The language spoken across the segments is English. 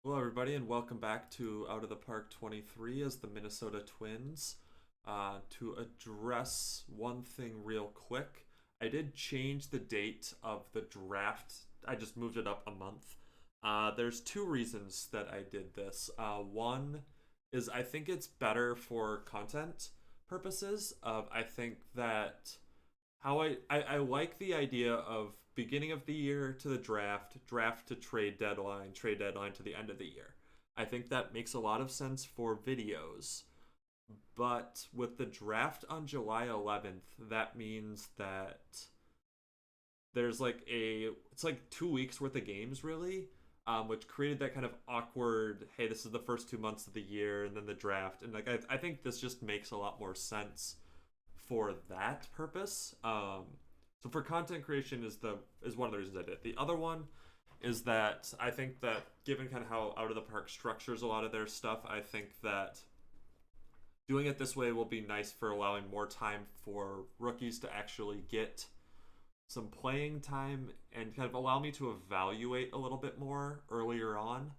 Hello, everybody, and welcome back to Out of the Park 23 as the Minnesota Twins. To address one thing real quick, I did change the date of the draft. I just moved it up a month. There's two reasons that I did this. One is I think it's better for content purposes. I think that I like the idea of beginning of the year to the draft, draft to trade deadline to the end of the year. I think that makes a lot of sense for videos. But with the draft on July 11th, that means that there's it's like 2 weeks worth of games really, which created that kind of awkward, hey, this is the first 2 months of the year and then the draft. And I think this just makes a lot more sense for that purpose. So for content creation is one of the reasons I did. The other one is that I think that given kind of how Out of the Park structures a lot of their stuff, I think that doing it this way will be nice for allowing more time for rookies to actually get some playing time and kind of allow me to evaluate a little bit more earlier on.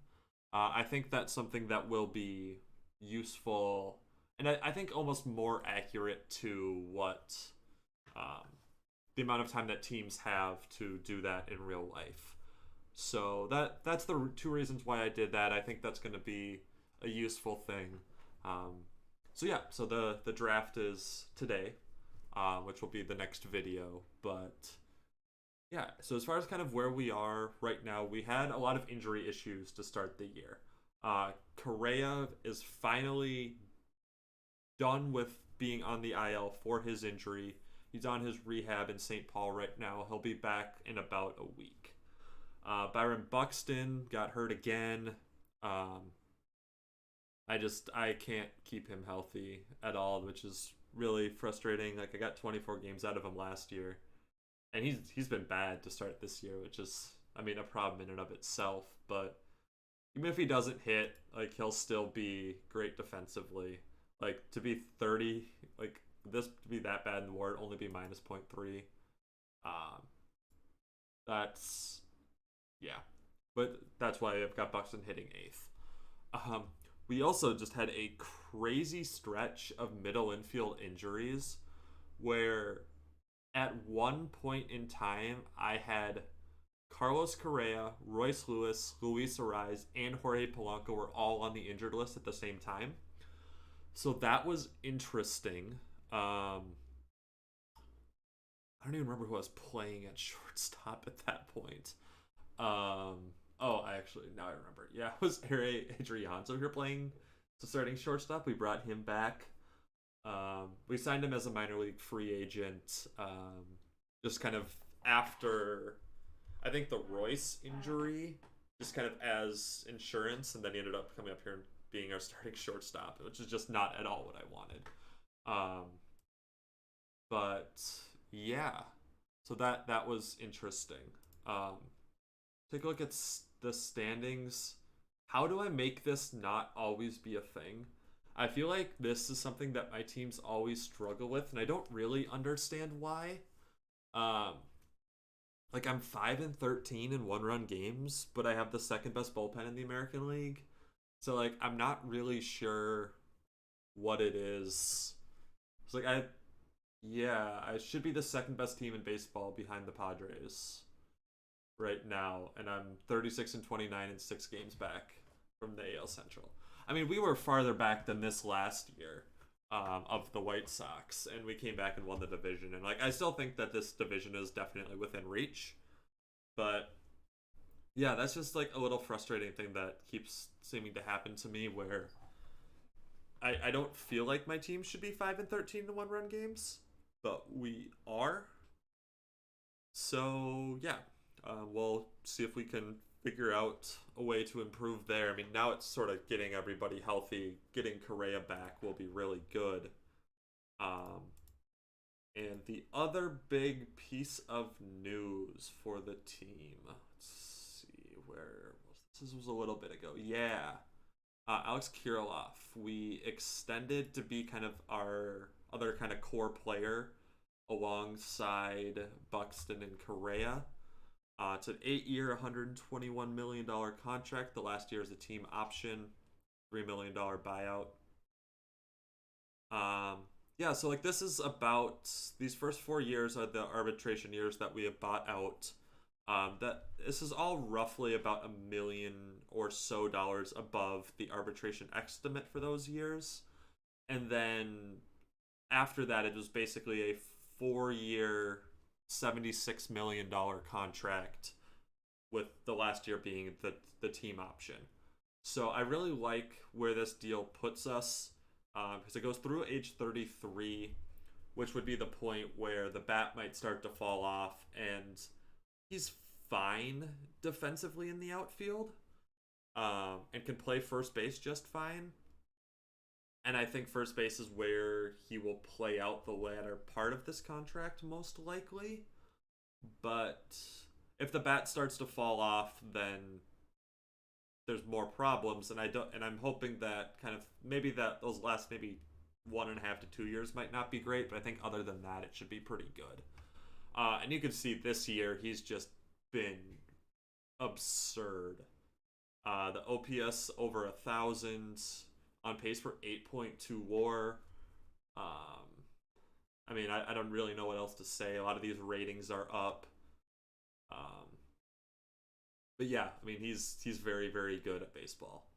I think that's something that will be useful and I think almost more accurate to what um, the amount of time that teams have to do that in real life. So that's the two reasons why I did that. I think that's going to be a useful thing. Um, so yeah, so the draft is today, which will be the next video. But yeah, so as far as kind of where we are right now, we had a lot of injury issues to start the year. Correa is finally done with being on the IL for his injury. He's on his rehab in St. Paul right now. He'll be back in about a week. Byron Buxton got hurt again. Um, I can't keep him healthy at all, which is really frustrating. Like I got 24 games out of him last year, and he's been bad to start this year, which is a problem in and of itself. But even if he doesn't hit, like he'll still be great defensively. Like to be 30, like this to be that bad in the war, only be minus point 0.3. Um, that's yeah, but that's why I've got Buxton hitting eighth. Um, we also just had a crazy stretch of middle infield injuries where at one point in time I had Carlos Correa, Royce Lewis, Luis Ariz, and Jorge Polanco were all on the injured list at the same time. So that was interesting. I don't even remember who I was playing at shortstop at that point. Oh, I actually now I remember. Yeah, it was Adrian. So we were playing so starting shortstop. We brought him back. We signed him as a minor league free agent. Just kind of after, I think the Royce injury, just kind of as insurance, and then he ended up coming up here and being our starting shortstop, which is just not at all what I wanted. But yeah, so that was interesting. Um, Take a look at the standings. How do I make this not always be a thing? I feel like this is something that my teams always struggle with, and I don't really understand why. Um, like I'm 5-13 in one-run games, but I have the second best bullpen in the American League. So like I'm not really sure what it is. It's like I should be the second best team in baseball behind the Padres right now, and I'm 36-29 and 6 games back from the AL Central. We were farther back than this last year of the White Sox, and we came back and won the division. And like, I still think that this division is definitely within reach, but yeah, that's just like a little frustrating thing that keeps seeming to happen to me, where I don't feel like my team should be 5-13 to one-run games, but we are. So yeah, we'll see if we can figure out a way to improve there. Now it's sort of getting everybody healthy. Getting Correa back will be really good. Um, and the other big piece of news for the team. Let's see, where was this? This was a little bit ago. Yeah. Alex Kirilloff, we extended to be kind of our other kind of core player alongside Buxton and Correa. It's an 8-year, $121 million contract. The last year is a team option, $3 million buyout. Yeah, so like this is about these first 4 years are the arbitration years that we have bought out. That this is all roughly about $1 million or so dollars above the arbitration estimate for those years. And then after that, it was basically a 4-year, $76 million contract, with the last year being the team option. So I really like where this deal puts us because it goes through age 33, which would be the point where the bat might start to fall off, and he's fine defensively in the outfield and can play first base just fine. And I think first base is where he will play out the latter part of this contract most likely. But if the bat starts to fall off, then there's more problems, and I'm hoping that kind of maybe that those last maybe 1.5 to 2 years might not be great, but I think other than that, it should be pretty good. And you can see this year he's just been absurd. The OPS over 1,000, on pace for 8.2 WAR. I mean, I don't really know what else to say. A lot of these ratings are up. But yeah, I mean, he's very, very good at baseball,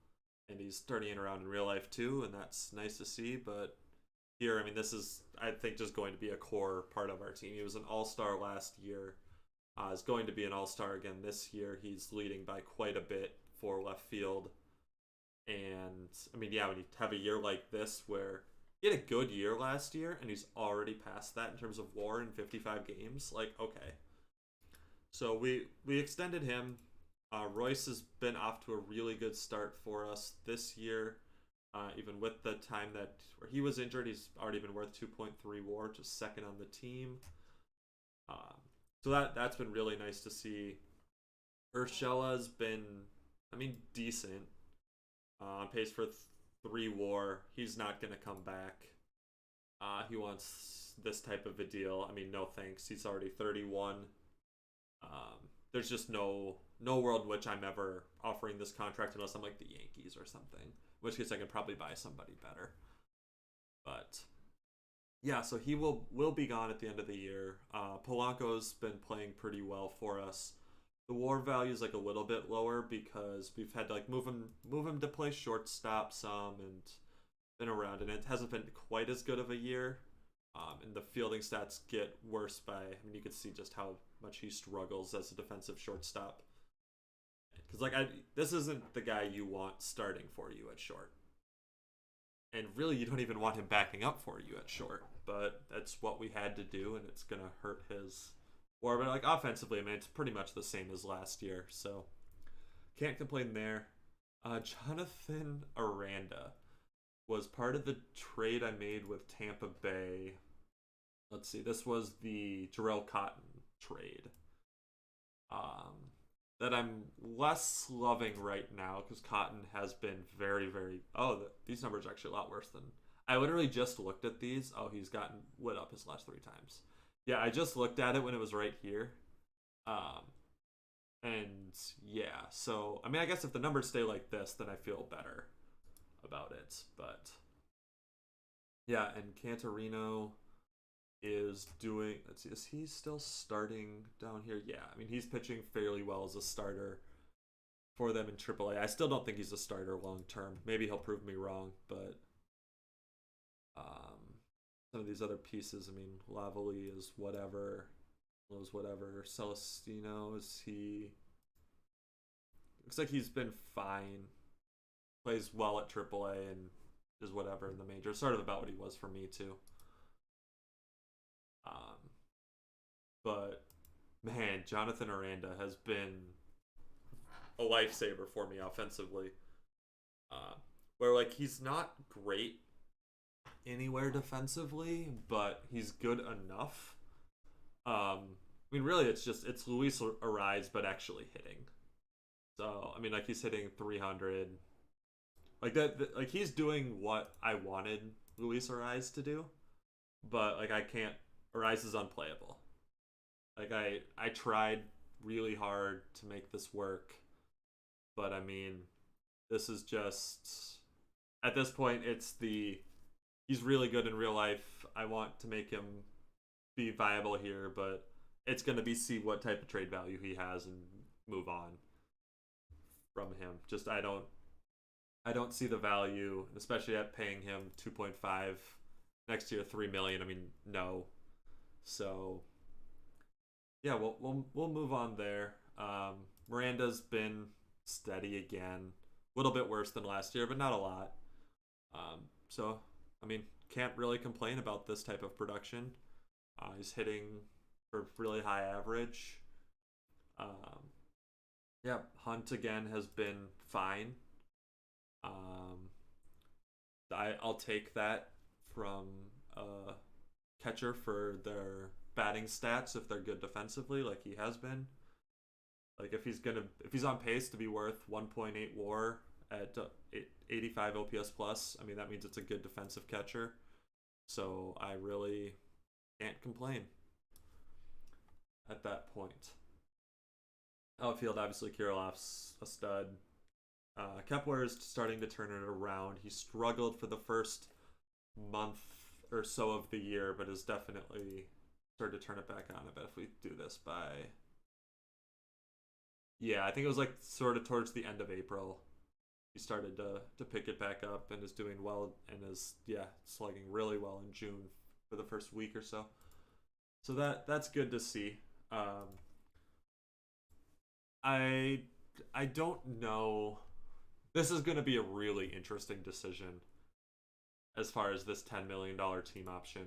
and he's turning it around in real life too, and that's nice to see. But here, I mean, this is, I think, just going to be a core part of our team. He was an all-star last year. Is going to be an all-star again this year. He's leading by quite a bit for left field. And I mean, yeah, when you have a year like this where he had a good year last year and he's already past that in terms of WAR in 55 games, like, okay. So we extended him. Royce has been off to a really good start for us this year. Even with the time that where he was injured, he's already been worth 2.3 WAR, just second on the team. So that's been really nice to see. Urshela's been, I mean, decent. On pace for 3 WAR. He's not going to come back. He wants this type of a deal. I mean, no thanks. He's already 31. There's just no world in which I'm ever offering this contract unless I'm like the Yankees or something. In which case I could probably buy somebody better. But yeah, so he will be gone at the end of the year. Polanco's been playing pretty well for us. The WAR value is like a little bit lower because we've had to like move him to play shortstop some and been around, and it hasn't been quite as good of a year. And the fielding stats get worse by, I mean, you can see just how much he struggles as a defensive shortstop. Because like this isn't the guy you want starting for you at short, and really you don't even want him backing up for you at short. But that's what we had to do, and it's gonna hurt his WAR. But like offensively, I mean, it's pretty much the same as last year, so can't complain there. Jonathan Aranda was part of the trade I made with Tampa Bay. Let's see, this was the Jarrell Cotton trade. That I'm less loving right now because Cotton has been very, very. Oh, these numbers are actually a lot worse than. I literally just looked at these. Oh, he's gotten lit up his last 3 times. Yeah, I just looked at it when it was right here. And yeah, so I mean, I guess if the numbers stay like this, then I feel better about it. But yeah, and Cantorino is doing, let's see, is he still starting down here? Yeah, I mean, he's pitching fairly well as a starter for them in AAA. I still don't think he's a starter long term. Maybe he'll prove me wrong, but some of these other pieces, I mean, Lavalley is whatever, Lowe's whatever, Celestino, is he, looks like he's been fine, plays well at AAA and is whatever in the major, sort of about what he was for me too. But man, Jonathan Aranda has been a lifesaver for me offensively. Where like he's not great anywhere defensively, but he's good enough. I mean, really, it's Luis Ariz, but actually hitting. So I mean, like he's hitting 300. Like that, like he's doing what I wanted Luis Ariz to do, but like I can't. Ariz is unplayable. Like I tried really hard to make this work. But I mean, this is just at this point, it's the he's really good in real life. I want to make him be viable here, but it's going to be see what type of trade value he has and move on from him. Just I don't see the value, especially at paying him 2.5 next year 3 million. I mean, no. So yeah, we'll move on there. Miranda's been steady again, a little bit worse than last year, but not a lot. So I mean, can't really complain about this type of production. He's hitting for really high average. Um, yeah, Hunt again has been fine. Um, I'll take that from a catcher for their batting stats if they're good defensively, like he has been. Like if he's on pace to be worth 1.8 WAR at 85 OPS plus, I mean that means it's a good defensive catcher. So I really can't complain at that point. Outfield, obviously Kirilov's a stud. Kepler is starting to turn it around. He struggled for the first month or so of the year, but has definitely started to turn it back on a bit. If we do this by, yeah, I think it was like sort of towards the end of April, he started to pick it back up and is doing well and is slugging really well in June for the first week or so. So that's good to see. I don't know. This is going to be a really interesting decision as far as this $10 million team option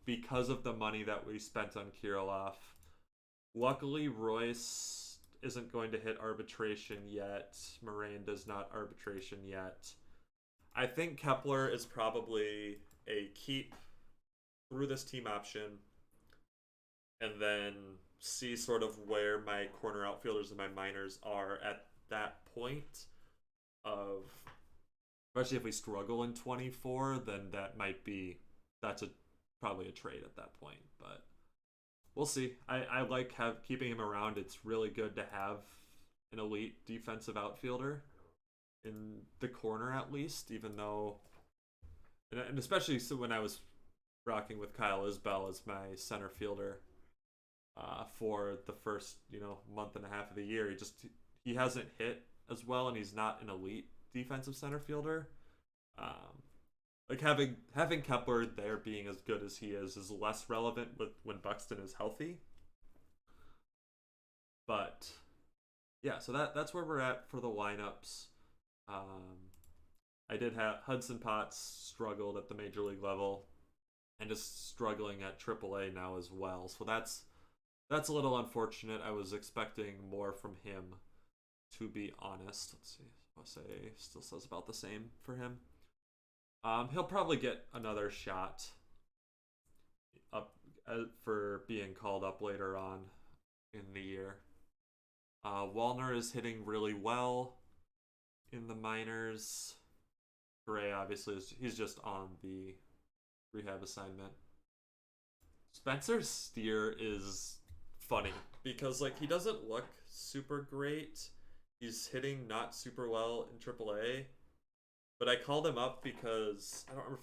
because of the money that we spent on Kirilov. Luckily, Royce isn't going to hit arbitration yet. Miranda's not arbitration yet. I think Kepler is probably a keep through this team option and then see sort of where my corner outfielders and my minors are at that point of, especially if we struggle in 24, then that's probably a trade at that point, but we'll see. I like keeping him around. It's really good to have an elite defensive outfielder in the corner at least, even though, and especially so when I was rocking with Kyle Isbell as my center fielder for the first month and a half of the year. He hasn't hit as well, and he's not an elite defensive center fielder. Like having Kepler there being as good as he is less relevant with when Buxton is healthy. But yeah, so that's where we're at for the lineups. I did have Hudson Potts struggled at the major league level and is struggling at AAA now as well. So that's a little unfortunate. I was expecting more from him, to be honest. Let's see. Jose still says about the same for him. He'll probably get another shot up for being called up later on in the year. Wallner is hitting really well in the minors. Gray, obviously, he's just on the rehab assignment. Spencer Steer is funny because he doesn't look super great. He's hitting not super well in AAA, but I called him up because I don't remember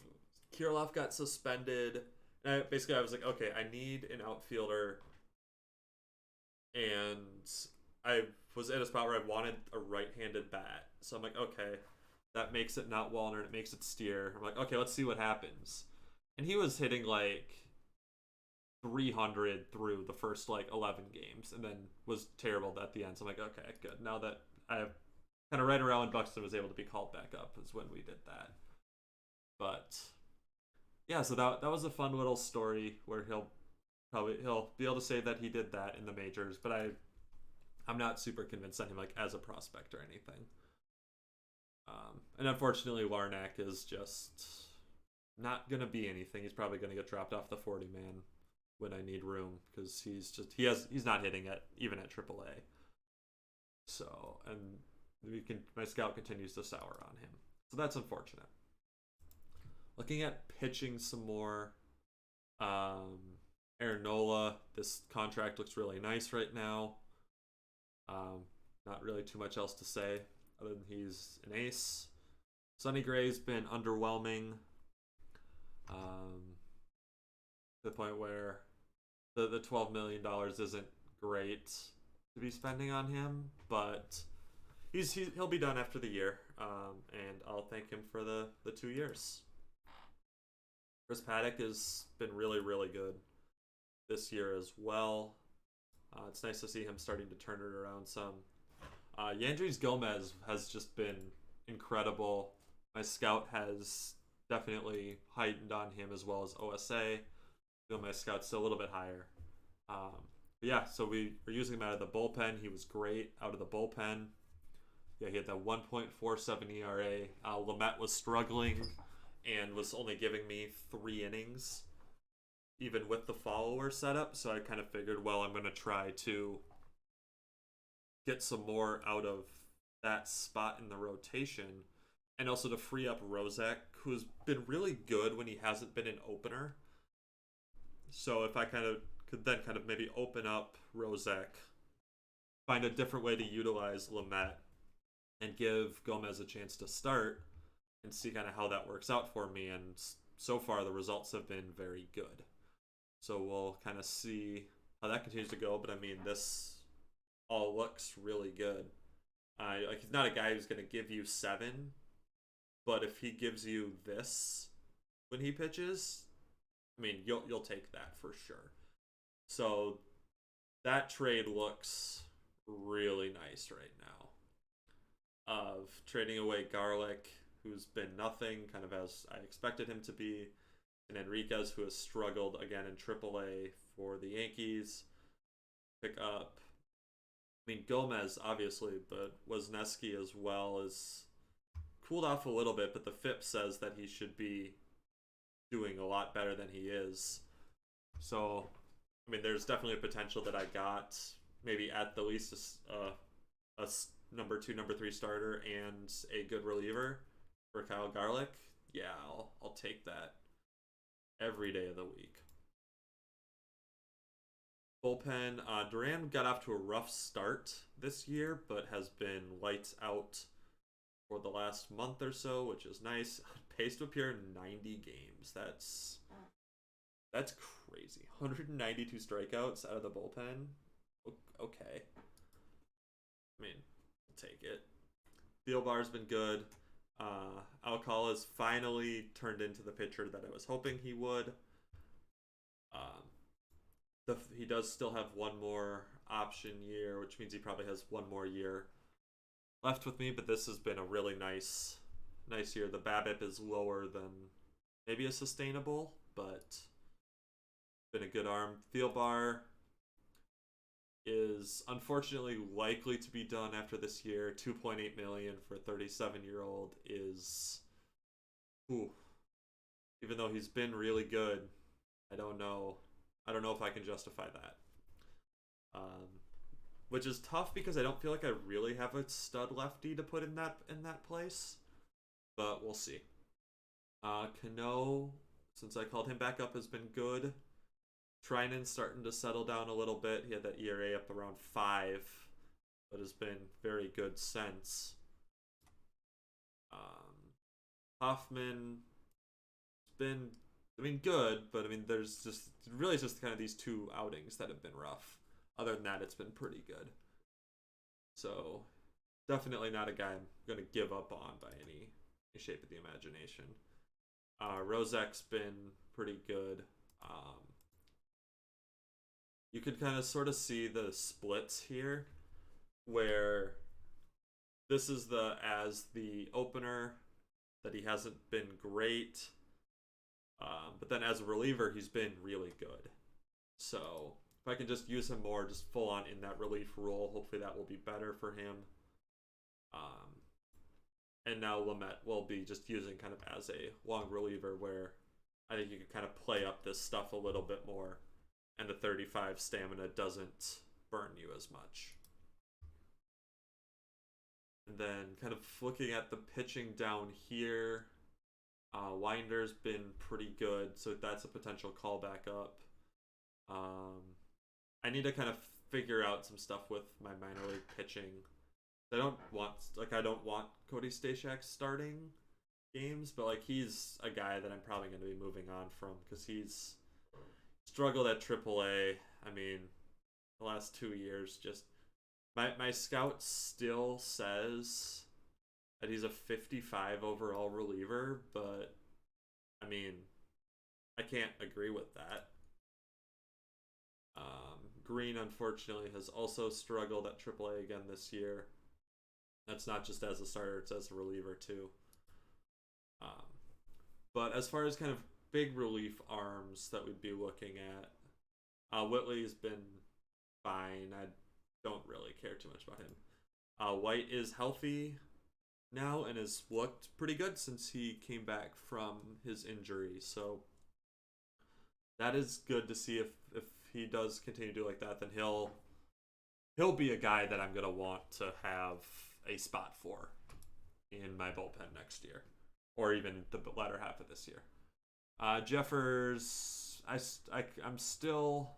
if Kirilov got suspended. And I was like, okay, I need an outfielder, and I was at a spot where I wanted a right-handed bat. So I'm like, okay, that makes it not Wallner, and it makes it Steer. I'm like, okay, let's see what happens. And he was hitting 300 through the first 11 games and then was terrible at the end. So I'm like, okay, good. Now that I have kind of right around when Buxton was able to be called back up is when we did that. But yeah, so that was a fun little story where he'll be able to say that he did that in the majors, but I'm not super convinced on him as a prospect or anything. And unfortunately, Larnack is just not gonna be anything. He's probably gonna get dropped off the 40-man when I need room because he's not hitting it even at AAA. So my scout continues to sour on him. So that's unfortunate. Looking at pitching some more, Aaron Nola, this contract looks really nice right now. Um, Not really too much else to say other than he's an ace. Sonny Gray's been underwhelming, to the point where the $12 million isn't great to be spending on him, but he'll be done after the year, and I'll thank him for the 2 years. Chris Paddock has been really really good this year as well. It's nice to see him starting to turn it around some. Yandres Gomez has just been incredible. My scout has definitely heightened on him as well as OSA. Feel my scout's still a little bit higher. But yeah, so we were using him out of the bullpen. He was great out of the bullpen. Yeah, he had that 1.47 ERA. Lamet was struggling and was only giving me 3 innings, even with the follower setup. So I kind of figured, well, I'm going to try to get some more out of that spot in the rotation, and also to free up Rozek, who's been really good when he hasn't been an opener. So if I could then maybe open up Rozek, find a different way to utilize Lamet, and give Gomez a chance to start, and see kind of how that works out for me. And so far the results have been very good. So we'll kind of see how that continues to go. But I mean, this all looks really good. Like, he's not a guy who's going to give you 7, but if he gives you this when he pitches, I mean, you'll take that for sure. So that trade looks really nice right now. Of trading away Garlic, who's been nothing, kind of as I expected him to be, and Enriquez, who has struggled again in AAA for the Yankees. Pick up, I mean, Gomez, obviously, but Wozniacki as well is cooled off a little bit, but the FIP says that he should be doing a lot better than he is. So, I mean, there's definitely a potential that I got maybe at the least a number 2, number 3 starter and a good reliever for Kyle Garlick. Yeah, I'll take that every day of the week. Bullpen, Duran got off to a rough start this year, but has been lights out for the last month or so, which is nice. Pace to appear in 90 games. That's crazy. 192 strikeouts out of the bullpen. Okay. I mean, I'll take it. Thielbar's been good. Alcala's finally turned into the pitcher that I was hoping he would. He does still have one more option year, which means he probably has one more year left with me, but this has been a really nice year. The BABIP is lower than maybe a sustainable, but been a good arm. Thielbar is unfortunately likely to be done after this year. 2.8 million for a 37-year-old is, even though he's been really good, I don't know if I can justify that. Which is tough because I don't feel like I really have a stud lefty to put in that place. But we'll see. Cano, since I called him back up, has been good. Trinan starting to settle down a little bit. He had that ERA up around 5, but has been very good since. Hoffman has been, I mean, good, but I mean, there's just kind of these 2 outings that have been rough. Other than that, it's been pretty good. So definitely not a guy I'm going to give up on by any shape of the imagination. Rozek's been pretty good. You could kind of sort of see the splits here, where this is as the opener that he hasn't been great, but then as a reliever he's been really good. So if I can just use him more, just full on in that relief role, hopefully that will be better for him. And now Lamet will be just using kind of as a long reliever, where I think you can kind of play up this stuff a little bit more, and the 35 stamina doesn't burn you as much. And then kind of looking at the pitching down here, Winder's been pretty good, so that's a potential callback up. I need to kind of figure out some stuff with my minor league pitching. I don't want Cody Stashak starting games, but like he's a guy that I'm probably going to be moving on from because he's struggled at AAA. I mean, the last 2 years, just my scout still says that he's a 55 overall reliever, but I mean, I can't agree with that. Green, unfortunately, has also struggled at AAA again this year. That's not just as a starter, it's as a reliever too. Um, but as far as kind of big relief arms that we'd be looking at, Whitley's been fine. I don't really care too much about him. White is healthy now and has looked pretty good since he came back from his injury. So that is good to see. If he does continue to do like that, then he'll be a guy that I'm gonna want to have a spot for in my bullpen next year, or even the latter half of this year. Jeffers, I'm still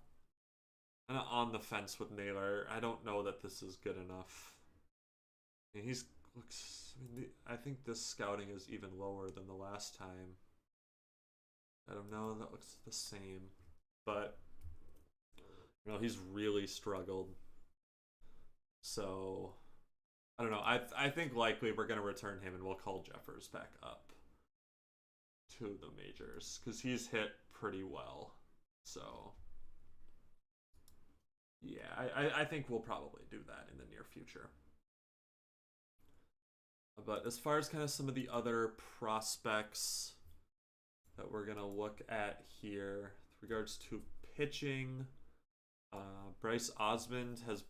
kind of on the fence with Naylor. I don't know that this is good enough. And he's looks. I think this scouting is even lower than the last time. I don't know. That looks the same, but he's really struggled. So I don't know. I think likely we're gonna return him and we'll call Jeffers back up to the majors because he's hit pretty well. So yeah, I think we'll probably do that in the near future. But as far as kind of some of the other prospects that we're gonna look at here with regards to pitching, Bryce Osmond has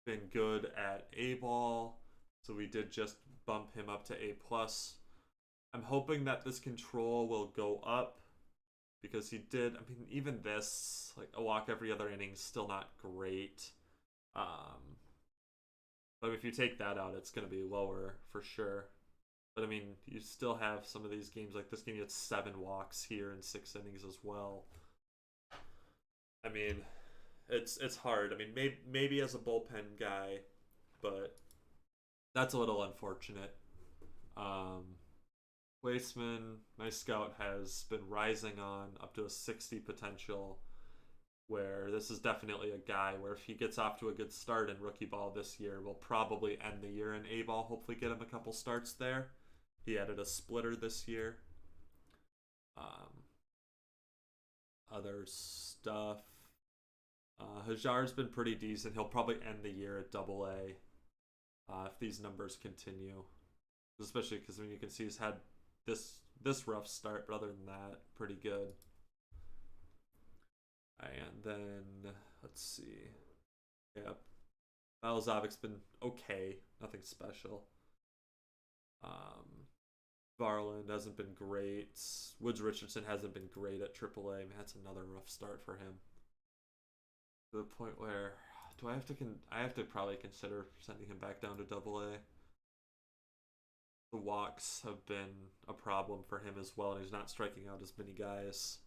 been good at A ball, so we did just bump him up to A plus. I'm hoping that this control will go up because he did. I mean, even this, like a walk every other inning, is still not great. But if you take that out, it's going to be lower for sure. But I mean, you still have some of these games, like this game, you had 7 walks here in 6 innings as well. I mean, it's hard. I mean, maybe as a bullpen guy, but that's a little unfortunate. Wasteman, my scout, has been rising on up to a 60 potential, where this is definitely a guy where if he gets off to a good start in rookie ball this year, we'll probably end the year in A ball, hopefully get him a couple starts there. He added a splitter this year. Other stuff. Hajar's been pretty decent. He'll probably end the year at Double A if these numbers continue. Especially because you can see he's had this rough start, but other than that, pretty good. And then let's see. Yeah, Malazovic's been okay, nothing special. Varland hasn't been great. Woods Richardson hasn't been great at AAA. I mean, that's another rough start for him. To the point where I have to probably consider sending him back down to Double A. The walks have been a problem for him as well, and he's not striking out as many guys.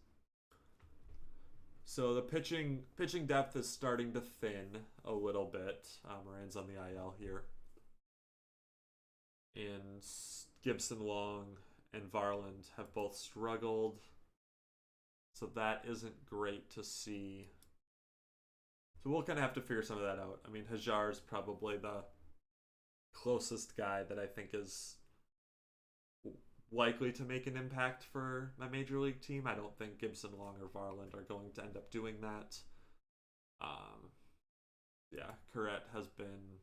So the pitching depth is starting to thin a little bit. Moran's on the IL here. And Gibson, Long, and Varland have both struggled. So that isn't great to see. So we'll kind of have to figure some of that out. I mean, Hajar is probably the closest guy that I think is likely to make an impact for my major league team. I don't think Gibson, Long, or Varland are going to end up doing that. Yeah, Corrette has been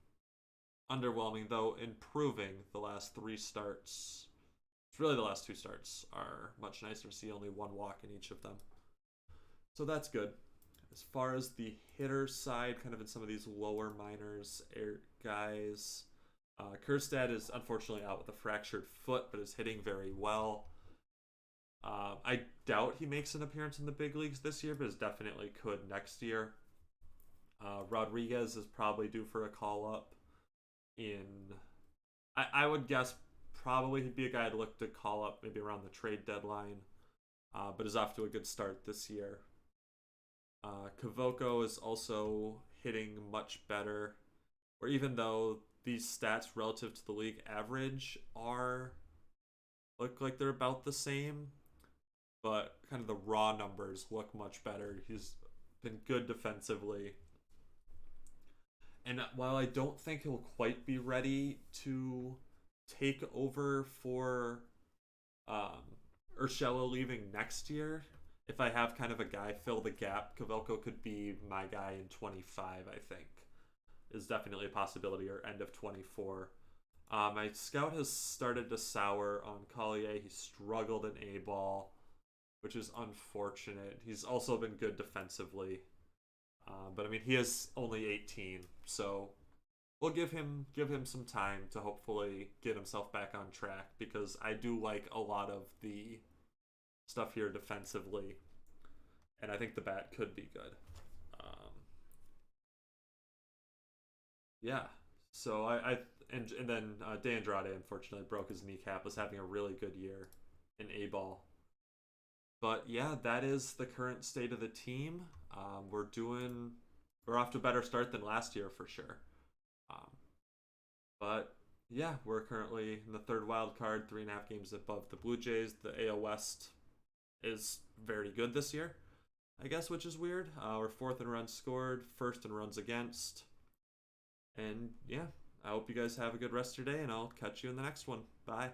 underwhelming, though improving the last 3 starts. It's really the last 2 starts are much nicer to see, only 1 walk in each of them. So that's good. As far as the hitter side, kind of in some of these lower minors guys, Kjerstad is unfortunately out with a fractured foot, but is hitting very well. I doubt he makes an appearance in the big leagues this year, but is definitely could next year. Rodriguez is probably due for a call-up I would guess probably he'd be a guy I'd look to call up maybe around the trade deadline, but is off to a good start this year. Cavoko is also hitting much better. Or even though these stats relative to the league average are look like they're about the same, but kind of the raw numbers look much better. He's been good defensively. And while I don't think he'll quite be ready to take over for um, Urshela leaving next year, if I have kind of a guy fill the gap, Kavelko could be my guy in 25, I think. Is definitely a possibility, or end of 24. My scout has started to sour on Collier. He struggled in A ball, which is unfortunate. He's also been good defensively. But I mean, he is only 18, so we'll give him some time to hopefully get himself back on track, because I do like a lot of the stuff here defensively, and I think the bat could be good. Um, yeah, so I and then De Andrade unfortunately broke his kneecap. Was having a really good year in A ball. But yeah, that is the current state of the team. We're off to a better start than last year for sure. Um, but yeah, we're currently in the third wild card, 3.5 games above the Blue Jays. The AL West is very good this year, I guess, which is weird. We're fourth in runs scored, first in runs against. And yeah, I hope you guys have a good rest of your day, and I'll catch you in the next one. Bye.